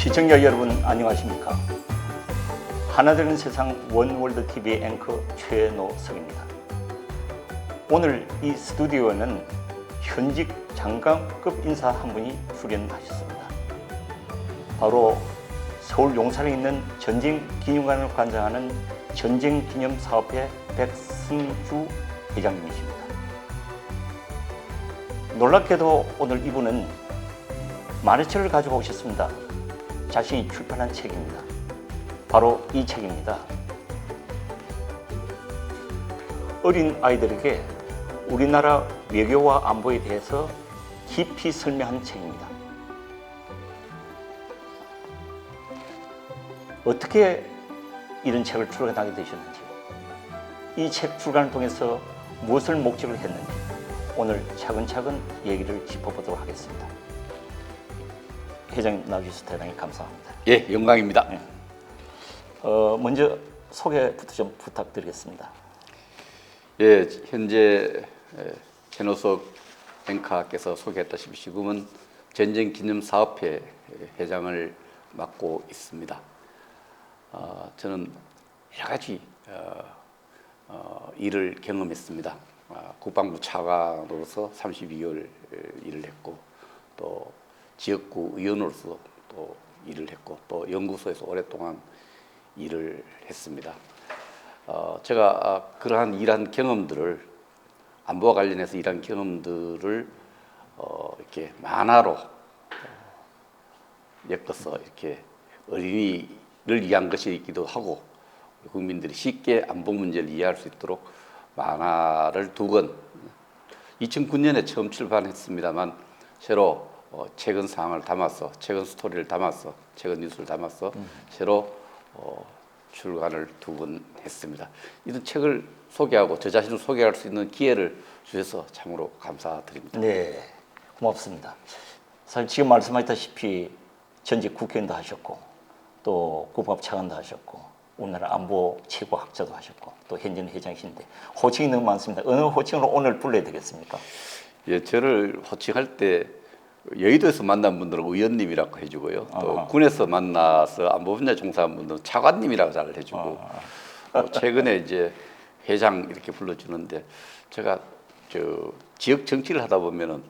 시청자 여러분 안녕하십니까? 하나되는 세상 원월드 TV 앵커 최노석입니다. 오늘 이 스튜디오에는 현직 장관급 인사 한 분이 출연하셨습니다. 바로 서울 용산에 있는 전쟁기념관을 관장하는 전쟁기념사업회 백승주 회장님이십니다. 놀랍게도 오늘 이분은 만화책을 가지고 오셨습니다. 자신이 출판한 책입니다. 바로 이 책입니다. 어린 아이들에게 우리나라 외교와 안보에 대해서 깊이 설명한 책입니다. 어떻게 이런 책을 출간하게 되셨는지, 이 책 출간을 통해서 무엇을 목적으로 했는지 오늘 차근차근 얘기를 짚어보도록 하겠습니다. 회장님 나와주셔서 대단히 감사합니다. 예, 영광입니다. 네. 먼저 소개부터 좀 부탁드리겠습니다. 예, 현재 최노석 앵커께서 소개했다시피 지금은 전쟁기념사업회 회장을 맡고 있습니다. 저는 여러 가지 일을 경험했습니다. 국방부 차관으로서 32개월 일을 했고, 또 지역구 의원으로서 또 일을 했고, 또 연구소에서 오랫동안 일을 했습니다. 제가 그러한 일한 경험들을, 안보와 관련해서 일한 경험들을 이렇게 만화로 엮어서 이렇게 어린이를 위한 것이기도 하고, 국민들이 쉽게 안보 문제를 이해할 수 있도록 만화를 2권, 2009년에 처음 출판했습니다만 새로 최근 사항을 담아서, 최근 스토리를 담아서, 최근 뉴스를 담아서 새로 출간을 2권 했습니다. 이런 책을 소개하고 저 자신을 소개할 수 있는 기회를 주셔서 참으로 감사드립니다. 네, 고맙습니다. 사실 지금 말씀하셨다시피 전직 국회의원도 하셨고, 또 국방부 차관도 하셨고, 우리나라 안보 최고 학자도 하셨고, 또 현재는 회장이신데 호칭이 너무 많습니다. 어느 호칭으로 오늘 불러야 되겠습니까? 예, 저를 호칭할 때 여의도에서 만난 분들은 의원님이라고 해주고요. 또 아하. 군에서 만나서 안보 분야 종사한 분들은 차관님이라고 잘 해주고, 최근에 이제 회장 이렇게 불러주는데, 제가 지역 정치를 하다 보면은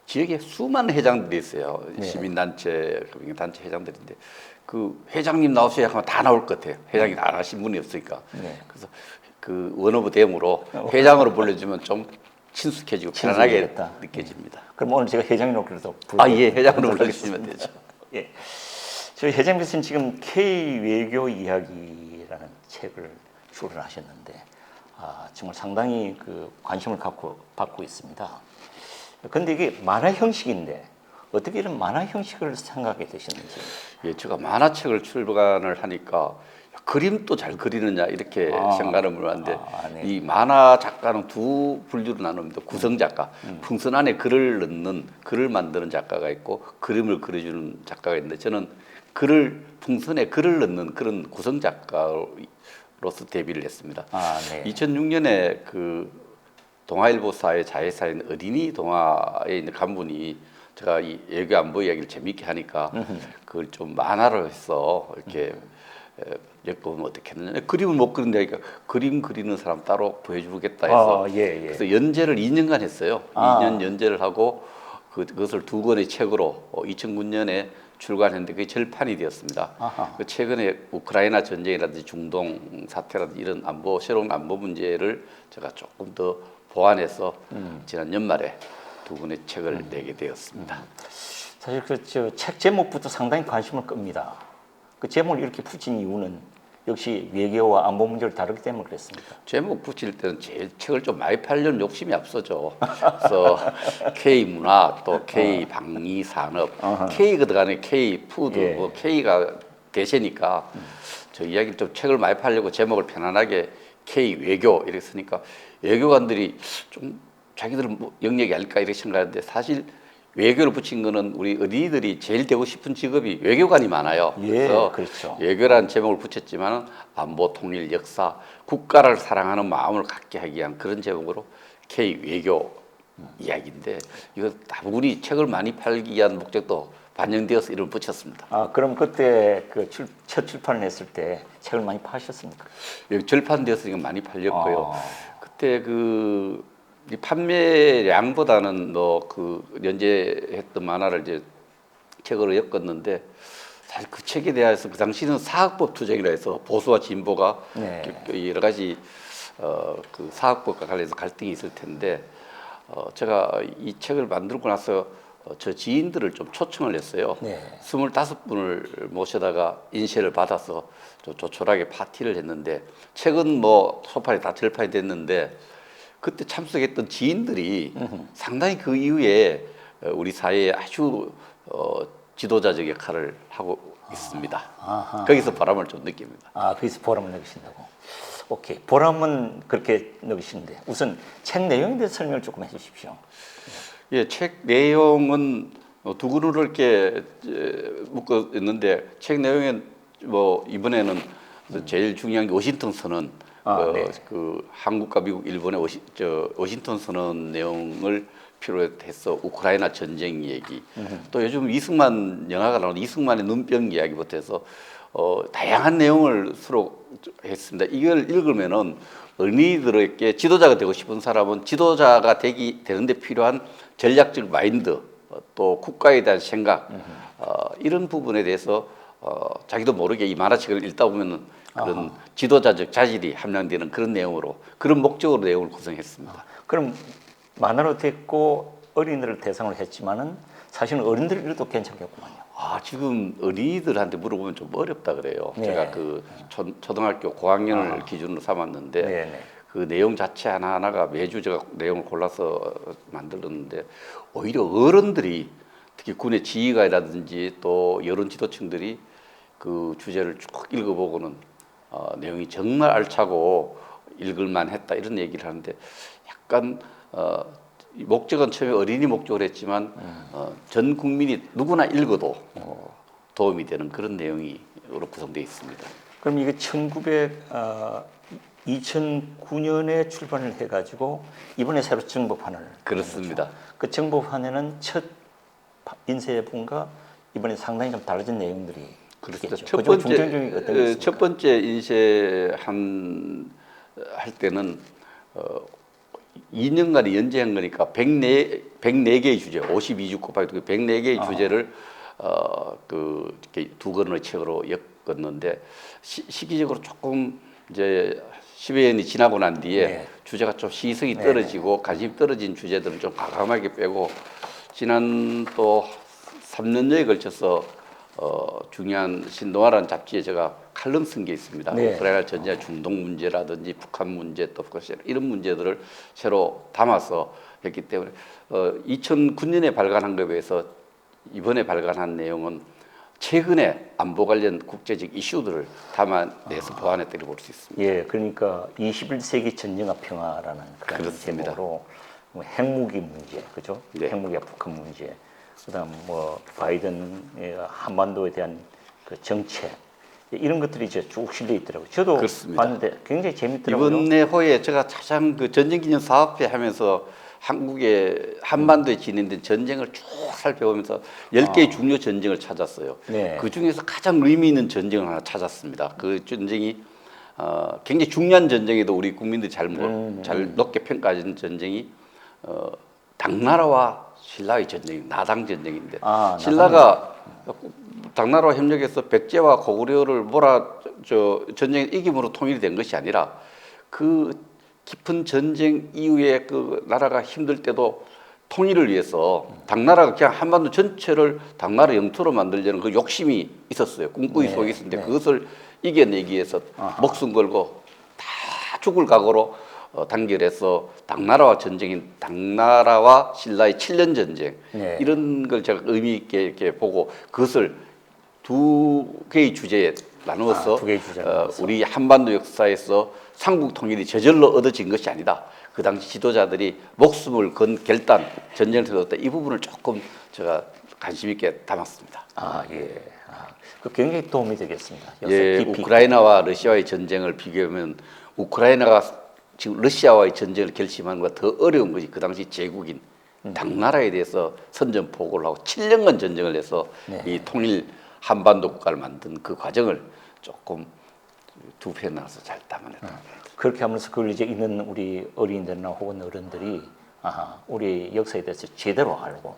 지역에 수많은 회장들이 있어요. 네. 시민단체, 단체 회장들인데 그 회장님 나오셔야 하면 다 나올 것 같아요. 회장이 안 하신 분이 없으니까. 네. 그래서 그 원오브 댐으로 회장으로 불러주면 좀 친숙해지고 편안하게 친숙해졌다. 느껴집니다. 그럼 오늘 제가 회장님으로 그래도 예, 회장으로 불러주시면 되죠. 예, 저희 회장님께서는 지금 K 외교 이야기라는 책을 출간하셨는데, 정말 상당히 그 관심을 받고 있습니다. 그런데 이게 만화 형식인데 어떻게 이런 만화 형식을 생각하게 되셨는지? 예, 제가 만화책을 출간을 하니까 그림도 잘 그리느냐 이렇게 생각을 물었는데, 네. 이 만화 작가는 2 분류로 나눕니다. 구성 작가, 풍선 안에 글을 넣는, 글을 만드는 작가가 있고 그림을 그려주는 작가가 있는데, 저는 풍선에 글을 넣는 그런 구성 작가로서 데뷔를 했습니다. 네. 2006년에 그 동아일보사의 자회사인 어린이 동아에 있는 간분이 제가 이 외교 안보 이야기를 재미있게 하니까 그걸 좀 만화로 해서 이렇게 엮으면 어떻겠느냐. 그림을 못 그린다니까 그림 그리는 사람 따로 구해주겠다 해서 예. 그래서 연재를 2년간 했어요. 2년 연재를 하고 그것을 2권의 책으로 2009년에 출간했는데 그게 절판이 되었습니다. 그 최근에 우크라이나 전쟁이라든지 중동 사태라든지 이런 새로운 안보 문제를 제가 조금 더 보완해서 지난 연말에 2권의 책을 내게 되었습니다. 사실 책 제목부터 상당히 관심을 끕니다. 그 제목을 이렇게 붙인 이유는 역시 외교와 안보 문제를 다루기 때문에 그랬습니까? 제목 붙일 때는 제일 책을 좀 많이 팔려는 욕심이 앞서죠. 그래서 K 문화, 또 K 방위 산업, K가 들어가는 K 푸드, 예. 뭐 K가 대세니까 저 이야기를 좀 책을 많이 팔려고 제목을 편안하게 K 외교 이렇게 쓰니까 외교관들이 좀 자기들은 뭐 영역이 아닐까 이렇게 생각하는데, 사실 외교를 붙인 거는 우리 어린이들이 제일 되고 싶은 직업이 외교관이 많아요. 예, 그래서 그렇죠. 외교라는 제목을 붙였지만 안보, 통일, 역사, 국가를 사랑하는 마음을 갖게 하기 위한 그런 제목으로 K 외교 이야기인데, 이거 다분히 책을 많이 팔기 위한 목적도 반영되어서 이름을 붙였습니다. 아, 그럼 그때 그 첫 출판을 했을 때 책을 많이 파셨습니까? 여기 절판되었으니까 많이 팔렸고요. 아. 그때 이 판매량보다는 연재했던 만화를 이제 책으로 엮었는데 사실 그 책에 대해서 그 당시는 사학법 투쟁이라 해서 보수와 진보가 네. 여러 가지 그 사학법과 관련해서 갈등이 있을 텐데 제가 이 책을 만들고 나서 저 지인들을 좀 초청을 했어요. 네. 25분을 모셔다가 인쇄를 받아서 좀 조촐하게 파티를 했는데 책은 뭐 소파에 다 절판이 됐는데 그때 참석했던 지인들이 상당히 그 이후에 우리 사회에 아주 지도자적 역할을 하고 있습니다. 아하. 거기서 보람을 좀 느낍니다. 아, 거기서 보람을 느끼신다고. 오케이. 보람은 그렇게 느끼시는데 우선 책 내용에 대해서 설명을 조금 해주십시오. 예, 책 내용은 두 그루를 이렇게 묶어 있는데 책 내용에 뭐 이번에는 제일 중요한 게 워싱턴 선언, 네. 그 한국과 미국, 일본의 워싱턴 선언 내용을 필요로 해서 우크라이나 전쟁 얘기, 또 요즘 이승만 영화가 나오는 이승만의 눈병 이야기부터 해서 다양한 내용을 수록했습니다. 이걸 읽으면은 어린이들에게 지도자가 되고 싶은 사람은 지도자가 되는데 필요한 전략적 마인드, 또 국가에 대한 생각, 이런 부분에 대해서 자기도 모르게 이 만화책을 읽다 보면은 그런 지도자적 자질이 함량되는 그런 내용으로, 그런 목적으로 내용을 구성했습니다. 그럼 만화로 됐고 어린이들을 대상으로 했지만은 사실은 어른들 읽어도 괜찮겠구만요. 지금 어린이들한테 물어보면 좀 어렵다 그래요. 네. 제가 그 초등학교 고학년을 기준으로 삼았는데 네. 그 내용 자체 하나하나가 매주 제가 내용을 골라서 만들었는데 오히려 어른들이 특히 군의 지휘관이라든지 또 여론 지도층들이 그 주제를 쭉 읽어보고는 내용이 정말 알차고 읽을만 했다 이런 얘기를 하는데 약간 이 목적은 처음에 어린이 목적으로 했지만 전 국민이 누구나 읽어도 도움이 되는 그런 내용으로 구성되어 있습니다. 그럼 이게 2009년에 출판을 해가지고 이번에 새로 정복판을 그렇습니다. 그 정복판에는 첫 인쇄본과 이번에 상당히 좀 달라진 내용들이 그렇습니다. 있겠죠. 그중 중점적인 게 어떤 게 있습니까? 첫 번째 인쇄할 때는 2년간에 연재한 거니까 104개의 주제, 52주 곱하기 104개의 주제를 이렇게 두 권의 책으로 엮었는데 시기적으로 조금 이제 10여 년이 지나고 난 뒤에 네. 주제가 좀 시성이 떨어지고 관심이 떨어진 주제들은 좀 과감하게 빼고 지난 또 3년여에 걸쳐서 중요한 신동아라는 잡지에 제가 칼럼 쓴 게 있습니다. 네. 우크라이나 전쟁 중동 문제라든지 북한 문제 또 이런 문제들을 새로 담아서 했기 때문에 2009년에 발간한 것에 비해서 이번에 발간한 내용은 최근에 안보 관련 국제적 이슈들을 담아내서 보완했다고 볼 수 있습니다. 예, 그러니까 21세기 전쟁과 평화라는 그런 그렇습니다. 제목으로 뭐 핵무기 문제, 그죠? 네. 핵무기와 북한 문제, 그다음 뭐 바이든의 한반도에 대한 그 정책 이런 것들이 이제 쭉 실려 있더라고요. 저도 그렇습니다. 봤는데 굉장히 재밌더라고요. 이번 호에 제가 가장 그 전쟁기념 사업회 하면서 한국의 한반도에 진행된 전쟁을 쭉 살펴보면서 10개의 중요 전쟁을 찾았어요. 네. 그 중에서 가장 의미 있는 전쟁을 하나 찾았습니다. 그 전쟁이 굉장히 중요한 전쟁에도 우리 국민들이 잘 높게 평가하는 전쟁이 당나라와 신라의 전쟁, 나당 전쟁인데 신라가 당나라와 협력해서 백제와 고구려를 전쟁 이김으로 통일이 된 것이 아니라 그 깊은 전쟁 이후에 그 나라가 힘들 때도 통일을 위해서 당나라가 그냥 한반도 전체를 당나라 영토로 만들려는 그 욕심이 있었어요. 꿈꾸기 속에 있었는데 그것을 이겨내기 위해서 목숨 걸고 다 죽을 각오로 단결해서 당나라와 전쟁인 당나라와 신라의 7년 전쟁 이런 걸 제가 의미 있게 이렇게 보고 그것을 두 개의 주제에 나누어서 우리 한반도 역사에서 삼국 통일이 저절로 얻어진 것이 아니다. 그 당시 지도자들이 목숨을 건 결단, 전쟁에서 얻었다. 이 부분을 조금 제가 관심 있게 담았습니다. 그 굉장히 도움이 되겠습니다. 예, 우크라이나와 러시아의 전쟁을 비교하면 우크라이나가 지금 러시아와의 전쟁을 결심하는 것보다 더 어려운 것이 그 당시 제국인 당나라에 대해서 선전포고를 하고 7년간 전쟁을 해서 네. 이 통일 한반도 국가를 만든 그 과정을 조금 두 편에 나눠서 잘 담아냈다. 그렇게 하면서 그걸 이제 있는 우리 어린이들이나 혹은 어른들이 우리 역사에 대해서 제대로 알고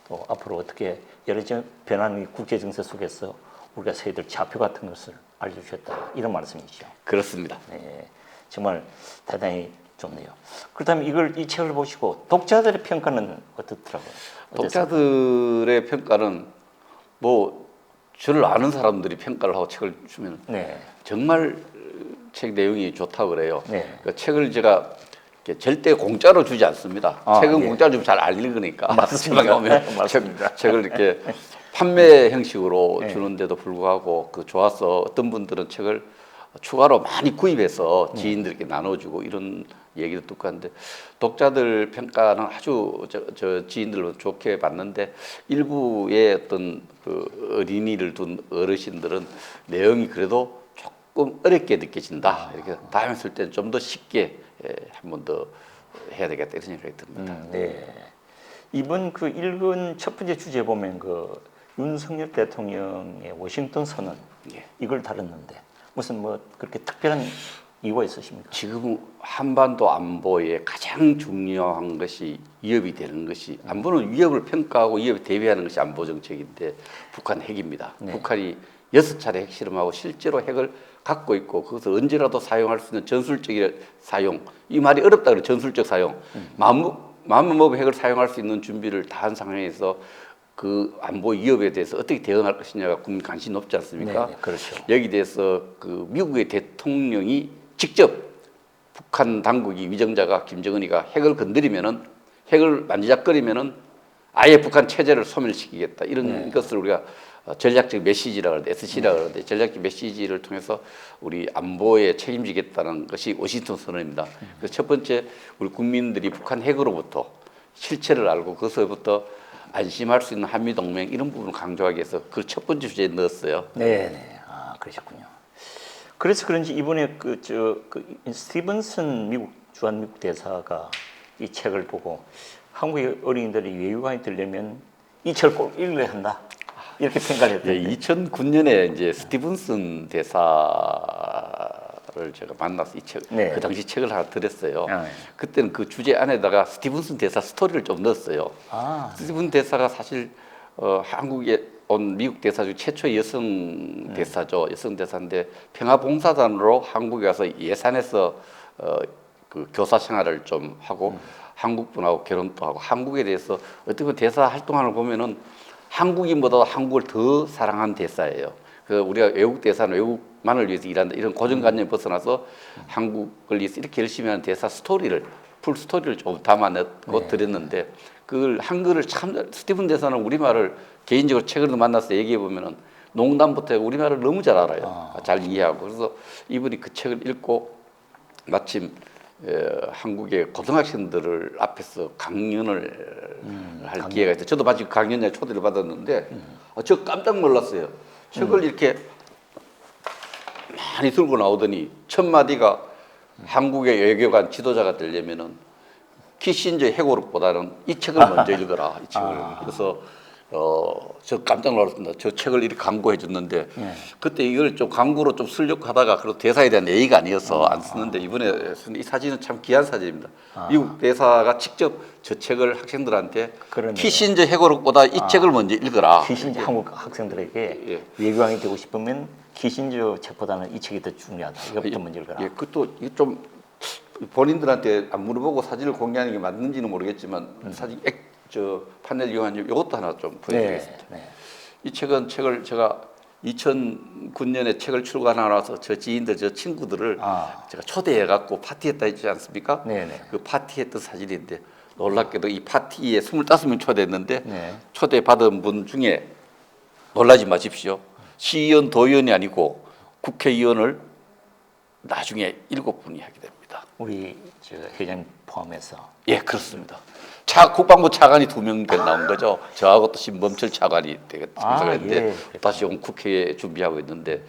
또 앞으로 어떻게 여러 가지 변하는 국제 정세 속에서 우리가 세대들 좌표 같은 것을 알려주셨다 이런 말씀이시죠. 그렇습니다. 네, 정말 대단히 좋네요. 그렇다면 이 책을 보시고 독자들의 평가는 어떻더라고요? 어땠어요? 독자들의 평가는 뭐 저를 아는 사람들이 평가를 하고 책을 주면 네, 정말 책 내용이 좋다고 그래요. 네. 그 책을 제가 이렇게 절대 공짜로 주지 않습니다. 책은 예. 공짜로 주면 잘 안 읽으니까. 맞습니다. 책방에 오면 맞습니다. 책을 이렇게 판매 형식으로 네. 주는데도 불구하고 그 좋아서 어떤 분들은 책을 추가로 많이 구입해서 지인들께 나눠주고 이런 얘기도 듣고 하는데 독자들 평가는 아주 저 지인들로 좋게 봤는데 일부의 어떤 그 어린이를 둔 어르신들은 내용이 그래도 조금 어렵게 느껴진다. 이렇게 다음에 쓸 때는 좀 더 쉽게 한 번 더 해야 되겠다 이런 생각이 듭니다. 네. 이번 그 읽은 첫 번째 주제 보면 그 윤석열 대통령의 워싱턴 선언 예. 이걸 다뤘는데 무슨 뭐 그렇게 특별한 이유가 있으십니까? 지금 한반도 안보에 가장 중요한 것이 위협이 되는 것이 안보는 위협을 평가하고 위협에 대비하는 것이 안보 정책인데 북한 핵입니다. 네. 북한이 6차례 핵실험하고 실제로 핵을 갖고 있고 그것을 언제라도 사용할 수 있는 전술적 사용 이 말이 어렵다 그래 전술적 사용 마음만 먹으면 핵을 사용할 수 있는 준비를 다 한 상황에서 그 안보 위협에 대해서 어떻게 대응할 것이냐가 국민 관심이 높지 않습니까? 네, 그렇죠. 여기 대해서 그 미국의 대통령이 직접 북한 당국이 위정자가 김정은이가 핵을 건드리면은 핵을 만지작거리면은 아예 북한 체제를 소멸시키겠다 이런 것을 우리가 전략적 메시지라고 하는데 SC라고 하는데 전략적 메시지를 통해서 우리 안보에 책임지겠다는 것이 워싱턴 선언입니다. 그래서 첫 번째 우리 국민들이 북한 핵으로부터 실체를 알고 그것부터 안심할 수 있는 한미 동맹 이런 부분을 강조하기 위해서 그 첫 번째 주제에 넣었어요. 네, 그러셨군요. 그래서 그런지 이번에 그 스티븐슨 주한 미국 대사가 이 책을 보고 한국의 어린이들이 외유관이 되려면 이 책을 꼭 읽어야 한다 이렇게 평가를 했던데. 2009년에 이제 스티븐슨 대사를 제가 만나서 이 책, 네. 그 당시 책을 하나 드렸어요. 네. 그때는 그 주제 안에다가 스티븐슨 대사 스토리를 좀 넣었어요. 스티븐 대사가 사실 한국에 온 미국 대사 중 최초 여성 대사죠. 여성 대사인데 평화봉사단으로 한국에 와서 예산에서 그 교사 생활을 좀 하고 한국 분하고 결혼도 하고 한국에 대해서 어떻게 보면 대사 활동하는 걸 보면은 한국인보다 한국을 더 사랑한 대사예요. 그 우리가 외국 대사는 외국만을 위해서 일한다 이런 고정관념 벗어나서 한국을 위해서 이렇게 열심히 하는 대사 스토리를 풀 스토리를 좀 담아냈고 드렸는데 그걸 한글을 참 스티븐 대사는 우리말을 개인적으로 최근에 만나서 얘기해 보면은 농담부터 해서 우리말을 너무 잘 알아요. 잘 이해하고 그래서 이분이 그 책을 읽고 마침 한국의 고등학생들을 앞에서 강연을 할 기회가 있어요. 저도 마치 강연에 초대를 받았는데 저 깜짝 놀랐어요. 책을 이렇게 많이 들고 나오더니 첫 마디가 한국의 외교관 지도자가 되려면은 키신저 해고록보다는 이 책을 먼저 읽어라. 이 책을. 그래서 저 깜짝 놀랐습니다. 저 책을 이렇게 광고해 줬는데 그때 이걸 좀 광고로 좀 쓰려고 하다가 그래도 대사에 대한 예의가 아니어서 안 쓰는데 이번에 쓴 이 사진은 참 귀한 사진입니다. 미국 대사가 직접 저 책을 학생들한테 그러네요. 키신저 해고록보다 이 책을 먼저 읽어라. 키신저 한국 학생들에게 외교관이 되고 싶으면 키신저 책보다는 이 책이 더 중요하다. 이것부터 먼저 읽어라. 예, 그것도 이게 좀 본인들한테 안 물어보고 사진을 공개하는 게 맞는지는 모르겠지만 사진 저 판넬 이용한 이것도 하나 좀 보여드리겠습니다. 네. 이 책은 책을 제가 2009년에 책을 출간하면서 저 지인들, 저 친구들을 제가 초대해 갖고 파티했다 했지 않습니까? 네네. 그 파티했던 사진인데 놀랍게도 이 파티에 25명 초대했는데 네. 초대받은 분 중에 놀라지 마십시오. 시의원, 도의원이 아니고 국회의원을 나중에 7분이 하게 됩니다. 우리 회장 포함해서. 예, 그렇습니다. 국방부 차관이 2명 나온 거죠. 저하고 또 신범철 차관이 되겠습니다. 그런데 다시 온 국회에 준비하고 있는데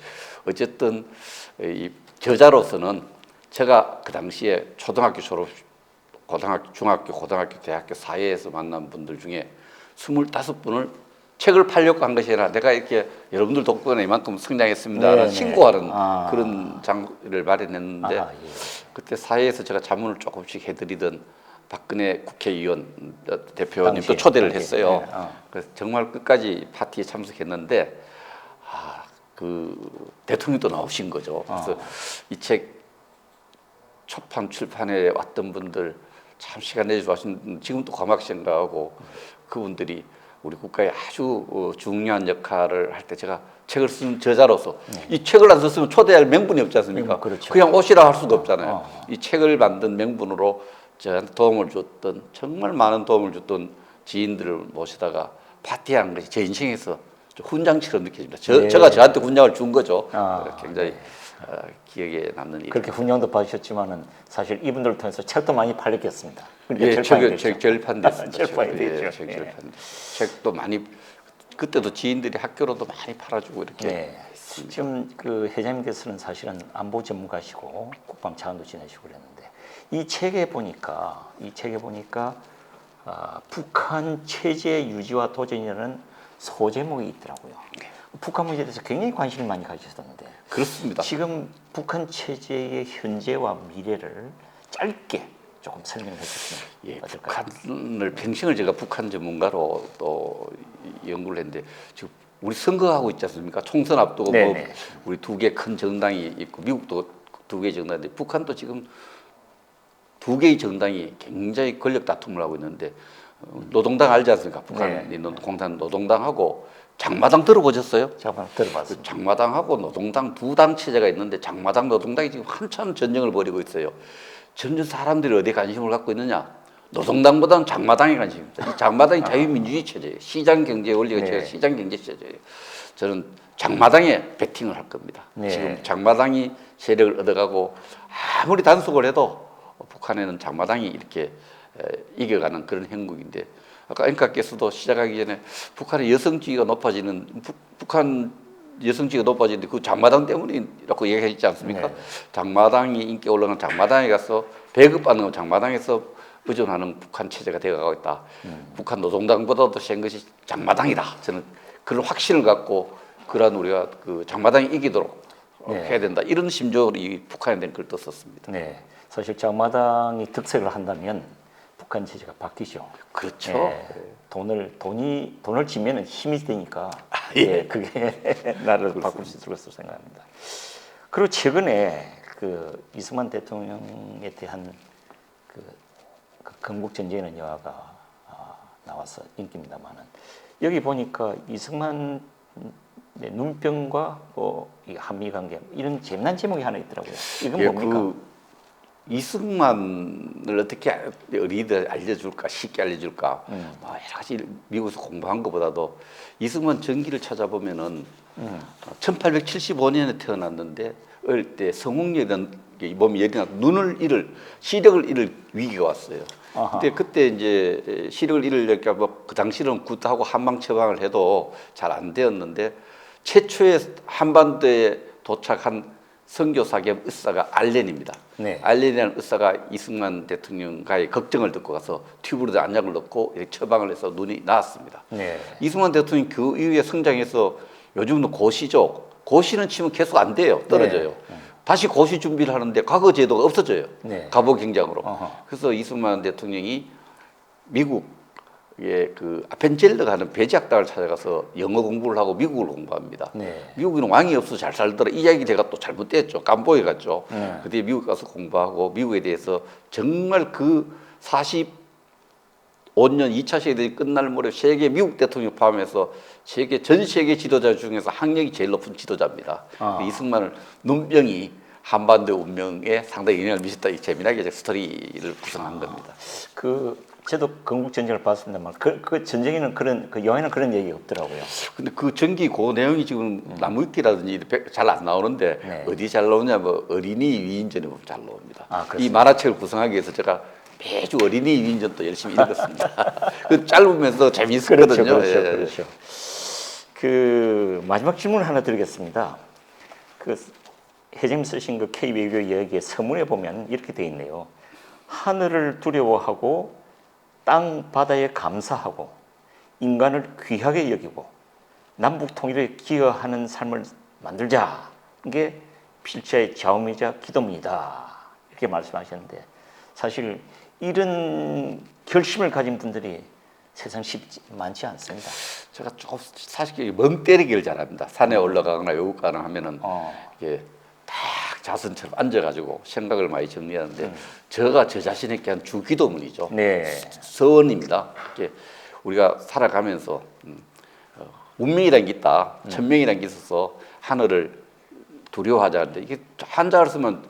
어쨌든 이 저자로서는 제가 그 당시에 초등학교 졸업 고등학교, 중학교, 고등학교, 대학교 사회에서 만난 분들 중에 25분을 책을 팔려고 한 것이 아니라 내가 이렇게 여러분들 덕분에 이만큼 성장했습니다라는 네네. 신고하는 그런 장를 마련했는데 아, 예. 그때 사회에서 제가 자문을 조금씩 해드리던 박근혜 국회의원 대표님도 당시에, 초대를 당시에. 했어요. 네, 그래서 정말 끝까지 파티에 참석했는데 그 대통령도 나오신 거죠. 그래서 이 책 초판 출판에 왔던 분들 참 시간 내주셔서 하신 지금도 고맙게 생각하고 그분들이 우리 국가에 아주 중요한 역할을 할 때 제가 책을 쓴 저자로서 이 책을 안 썼으면 초대할 명분이 없지 않습니까? 그렇죠. 그냥 오시라 할 수도 없잖아요. 이 책을 만든 명분으로 저한테 도움을 줬던 정말 많은 도움을 줬던 지인들을 모시다가 파티한 것이 제 인생에서 좀 훈장처럼 느껴집니다. 네. 제가 저한테 훈장을 준 거죠. 굉장히 네. 기억에 남는 일. 그렇게 훈련도 받으셨지만은 사실 이분들을 통해서 책도 많이 팔렸겠습니다. 예, 책 절판됐습니다. 절판이 됐죠. 책 절판. 책도 많이 그때도 지인들이 학교로도 많이 팔아주고 이렇게. 네. 지금 그 회장님께서는 사실은 안보 전문가시고 국방 차관도 지내시고 그랬는데 이 책에 보니까 북한 체제 유지와 도전이라는 소제목이 있더라고요. 북한 문제에 대해서 굉장히 관심을 많이 가지셨는데 그렇습니다. 지금 북한 체제의 현재와 미래를 짧게 조금 설명해 주시면 예, 어떨까요? 평생을 제가 북한 전문가로 또 연구를 했는데 지금 우리 선거하고 있지 않습니까? 총선 앞두고 뭐 네네. 우리 두 개 큰 정당이 있고 미국도 두 개의 정당인데 북한도 지금 두 개의 정당이 굉장히 권력 다툼을 하고 있는데 노동당 알지 않습니까? 북한 네. 공산 노동당하고 장마당 들어보셨어요? 제가 들어봤습니다. 그 장마당하고 노동당 두 당 체제가 있는데 장마당 노동당이 지금 한참 전쟁을 벌이고 있어요. 점점 사람들이 어디에 관심을 갖고 있느냐? 노동당보다는 장마당에 관심입니다. 이 장마당이 자유민주주의 체제예요. 시장 경제 원리가 네. 체제, 시장 경제 체제예요. 저는 장마당에 베팅을 할 겁니다. 네. 지금 장마당이 세력을 얻어가고 아무리 단속을 해도 북한에는 장마당이 이렇게 이겨가는 그런 형국인데 아까 앵커께서도 시작하기 전에 북한의 여성주의가 높아지는 북한 여성주의가 높아지는데 그 장마당 때문이라고 얘기하지 않습니까? 네. 장마당이 인기 올라가는 장마당에 가서 배급받는 장마당에서 의존하는 북한 체제가 되어가고 있다. 북한 노동당보다도 센 것이 장마당이다. 저는 그런 확신을 갖고 그러한 우리가 그 장마당이 이기도록 네. 해야 된다. 이런 심정으로 이 북한에 대한 글도 썼습니다. 네, 사실 장마당이 득세를 한다면 북한 체제가 바뀌죠. 그렇죠. 예, 돈을 지면은 힘이 되니까 예. 예, 그게 나라를 바꿀 수 있을 것으로 생각합니다. 그리고 최근에 그 이승만 대통령에 대한 그 건국 전쟁이라는 영화가 나와서 인기입니다만은 여기 보니까 이승만 눈병과 이 한미 관계 이런 재미난 제목이 하나 있더라고요. 이건 예, 뭡니까? 그 이승만을 어떻게 어린이들 알려줄까 쉽게 알려줄까 뭐 여러 가지 미국에서 공부한 것보다도 이승만 전기를 찾아보면은 1875년에 태어났는데 어릴 때 성홍열이라는 게 몸이 열이 나서 눈을 잃을 시력을 잃을 위기가 왔어요. 아하. 근데 그때 이제 시력을 잃으려니까 뭐그 당시는 굿하고 한방 처방을 해도 잘 안 되었는데 최초의 한반도에 도착한 선교사 겸 의사가 알렌입니다. 네. 알렌이라는 의사가 이승만 대통령과의 걱정을 듣고 가서 튜브로도 안약을 넣고 이렇게 처방을 해서 눈이 나았습니다. 네. 이승만 대통령이 그 이후에 성장해서 요즘은 고시죠. 고시는 치면 계속 안 돼요. 떨어져요. 네. 다시 고시 준비를 하는데 과거 제도가 없어져요. 네. 갑오 경장으로. 어허. 그래서 이승만 대통령이 미국의 그 아펜젤러가 하는 배지학당을 찾아가서 영어 공부를 하고 미국을 공부합니다. 네. 미국에는 왕이 없어서 잘 살더라. 이 이야기 제가 또 잘못됐죠. 깜보에 갔죠. 네. 그때 미국 가서 공부하고 미국에 대해서 정말 그 45년 2차 세계대전이 끝날 무렵 세계 미국 대통령 포함해서 전 세계 지도자 중에서 학력이 제일 높은 지도자입니다. 그 이승만을 눈병이 한반도 운명에 상당히 영향을 미쳤다. 이 재미나게 스토리를 구성한 겁니다. 저도 건국 전쟁을 봤습니다만 그 전쟁에는 그 영화에는 그런 얘기가 없더라고요. 근데 그 전기 그 내용이 지금 나무위키라든지 잘 안 나오는데 네. 어디 잘 나오냐 뭐 어린이 위인전에 보면 잘 나옵니다. 아, 이 그렇습니까? 만화책을 구성하기 위해서 제가 매주 어린이 위인전도 열심히 읽었습니다. 그 짧으면서 재미있거든요. 그렇죠. 예. 그렇죠. 그 마지막 질문 하나 드리겠습니다. 그 회장님 쓰신 그 K 외교 이야기의 서문에 보면 이렇게 돼 있네요. 하늘을 두려워하고 땅 바다에 감사하고 인간을 귀하게 여기고 남북 통일에 기여하는 삶을 만들자. 이게 필자의 자음이자 기도입니다. 이렇게 말씀하셨는데 사실 이런 결심을 가진 분들이 세상 쉽지 많지 않습니다. 제가 조금 사실 멍 때리기를 잘합니다. 산에 올라가거나 외국 가거나 하면은 이게 딱 자선처럼 앉아가지고 생각을 많이 정리하는데 제가 저 자신에게 한 주기도문이죠. 네. 서원입니다. 이렇게 우리가 살아가면서 운명이라는 게 있다. 천명이라는 게 있어서 하늘을 두려워하지 않는데 이게 한자를 쓰면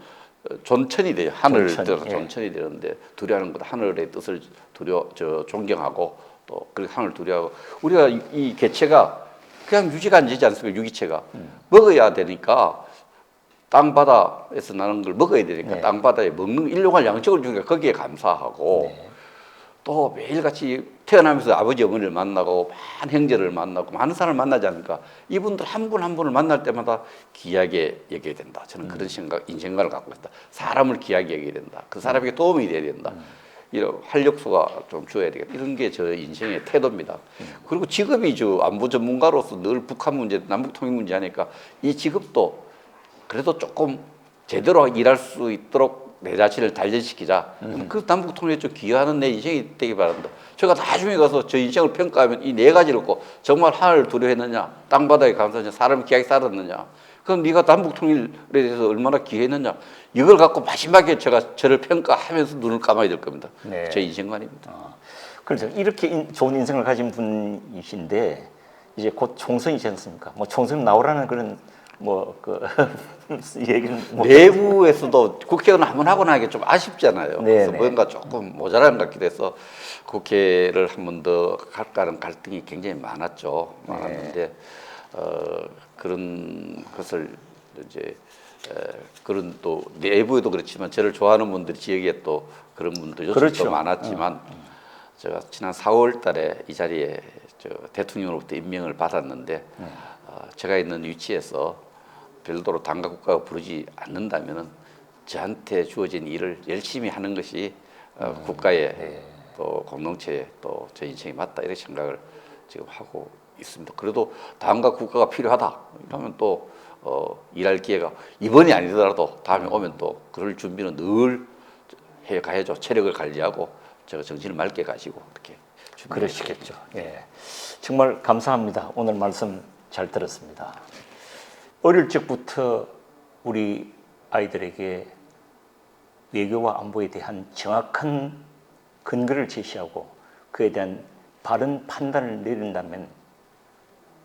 존천이 돼요. 하늘을 존천, 예. 존천이 되는데 두려워하는 것도 하늘의 뜻을 존경하고 또 그렇게 하늘을 두려워하고 우리가 이 개체가 그냥 유지가 안 되지 않습니까? 유기체가 먹어야 되니까 땅 바다에서 나는 걸 먹어야 되니까 네. 땅 바다에 먹는 일용할 양식을 주니까 거기에 감사하고 네. 또 매일같이 태어나면서 아버지 어머니를 만나고 많은 형제를 만나고 많은 사람을 만나지 않을까 이분들 한 분 한 분을 만날 때마다 귀하게 여겨야 된다. 저는 그런 인생관을 갖고 있다. 사람을 귀하게 여겨야 된다. 그 사람에게 도움이 돼야 된다. 이런 활력소가 좀 줘야 되겠다. 이런 게 저 인생의 태도입니다. 그리고 직업이 저 안보 전문가로서 늘 북한 문제, 남북 통일 문제 하니까 이 직업도 그래도 조금 제대로 일할 수 있도록 내 자신을 단련시키자. 그 남북 통일에 좀 기여하는 내 인생이 되기 바랍니다. 제가 나중에 가서 저 인생을 평가하면 이 네 가지를 갖고 정말 하늘을 두려워했느냐, 땅바다에 감사했느냐, 사람을 귀하게 살았느냐. 그럼 네가 남북 통일에 대해서 얼마나 기여했느냐. 이걸 갖고 마지막에 제가 저를 평가하면서 눈을 감아야 될 겁니다. 네. 제 인생관입니다. 그래서 이렇게 좋은 인생을 가진 분이신데 이제 곧 총선이지 않습니까? 뭐 총선 나오라는 그런 얘기는 내부에서도 국회의원 한번 하고 나기 좀 아쉽잖아요. 네, 그래서 네. 뭔가 조금 모자란 것 같기도 해서 국회를 한 번 더 할까라는 갈등이 굉장히 많았는데 그런 것을 이제 그런 또 내부에도 그렇지만 저를 좋아하는 분들이 지역에 또 그런 분들 요즘도 그렇죠. 많았지만 제가 지난 4월달에 이 자리에 대통령으로부터 임명을 받았는데 제가 있는 위치에서 별도로 당과 국가가 부르지 않는다면은 저한테 주어진 일을 열심히 하는 것이 국가의 또 공동체에 또 제 인생이 맞다 이렇게 생각을 지금 하고 있습니다. 그래도 당과 국가가 필요하다 이러면 또 일할 기회가 이번이 아니더라도 다음에 오면 또 그럴 준비는 늘 해 가야죠. 체력을 관리하고 제가 정신을 맑게 가지고 이렇게 그러시겠죠. 예, 정말 감사합니다. 오늘 말씀 잘 들었습니다. 어릴 적부터 우리 아이들에게 외교와 안보에 대한 정확한 근거를 제시하고 그에 대한 바른 판단을 내린다면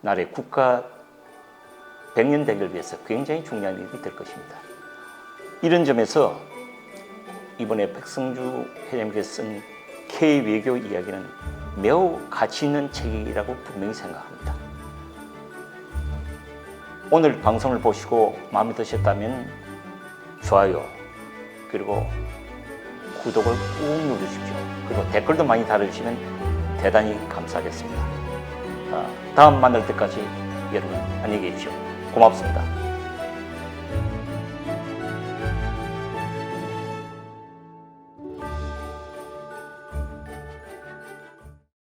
나라의 국가 100년 대결을 위해서 굉장히 중요한 일이 될 것입니다. 이런 점에서 이번에 백성주 회장님께서 쓴 K-외교 이야기는 매우 가치 있는 책이라고 분명히 생각합니다. 오늘 방송을 보시고 마음에 드셨다면 좋아요 그리고 구독을 꾹 눌러주십시오. 그리고 댓글도 많이 달아주시면 대단히 감사하겠습니다. 다음 만날 때까지 여러분 안녕히 계십시오. 고맙습니다.